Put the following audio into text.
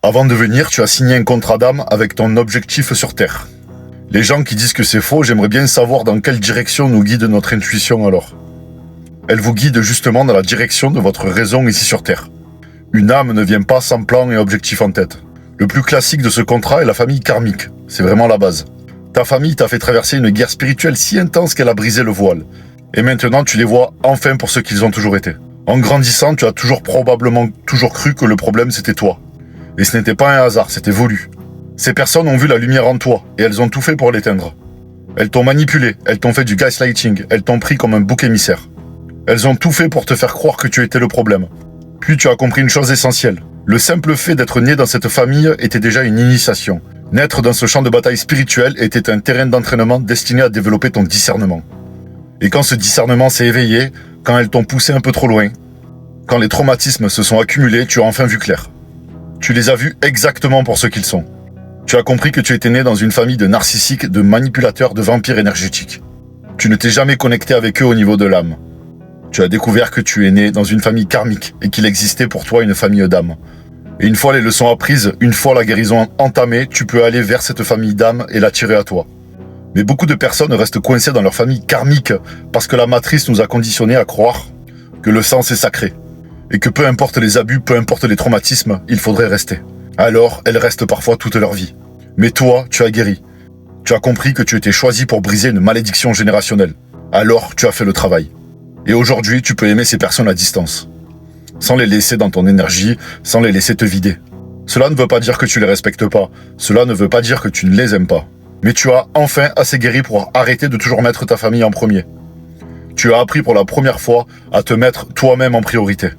Avant de venir, tu as signé un contrat d'âme avec ton objectif sur Terre. Les gens qui disent que c'est faux, j'aimerais bien savoir dans quelle direction nous guide notre intuition alors. Elle vous guide justement dans la direction de votre raison ici sur Terre. Une âme ne vient pas sans plan et objectif en tête. Le plus classique de ce contrat est la famille karmique. C'est vraiment la base. Ta famille t'a fait traverser une guerre spirituelle si intense qu'elle a brisé le voile. Et maintenant, tu les vois enfin pour ce qu'ils ont toujours été. En grandissant, tu as probablement cru que le problème c'était toi. Et ce n'était pas un hasard, c'était voulu. Ces personnes ont vu la lumière en toi et elles ont tout fait pour l'éteindre. Elles t'ont manipulé, elles t'ont fait du gaslighting, elles t'ont pris comme un bouc émissaire. Elles ont tout fait pour te faire croire que tu étais le problème. Puis tu as compris une chose essentielle. Le simple fait d'être né dans cette famille était déjà une initiation. Naître dans ce champ de bataille spirituel était un terrain d'entraînement destiné à développer ton discernement. Et quand ce discernement s'est éveillé, quand elles t'ont poussé un peu trop loin, quand les traumatismes se sont accumulés, tu as enfin vu clair. Tu les as vus exactement pour ce qu'ils sont. Tu as compris que tu étais né dans une famille de narcissiques, de manipulateurs, de vampires énergétiques. Tu ne t'es jamais connecté avec eux au niveau de l'âme. Tu as découvert que tu es né dans une famille karmique et qu'il existait pour toi une famille d'âmes. Et une fois les leçons apprises, une fois la guérison entamée, tu peux aller vers cette famille d'âmes et l'attirer à toi. Mais beaucoup de personnes restent coincées dans leur famille karmique parce que la matrice nous a conditionnés à croire que le sang c'est sacré. Et que peu importe les abus, peu importe les traumatismes, il faudrait rester. Alors, elles restent parfois toute leur vie. Mais toi, tu as guéri. Tu as compris que tu étais choisi pour briser une malédiction générationnelle. Alors, tu as fait le travail. Et aujourd'hui, tu peux aimer ces personnes à distance. Sans les laisser dans ton énergie, sans les laisser te vider. Cela ne veut pas dire que tu les respectes pas. Cela ne veut pas dire que tu ne les aimes pas. Mais tu as enfin assez guéri pour arrêter de toujours mettre ta famille en premier. Tu as appris pour la première fois à te mettre toi-même en priorité.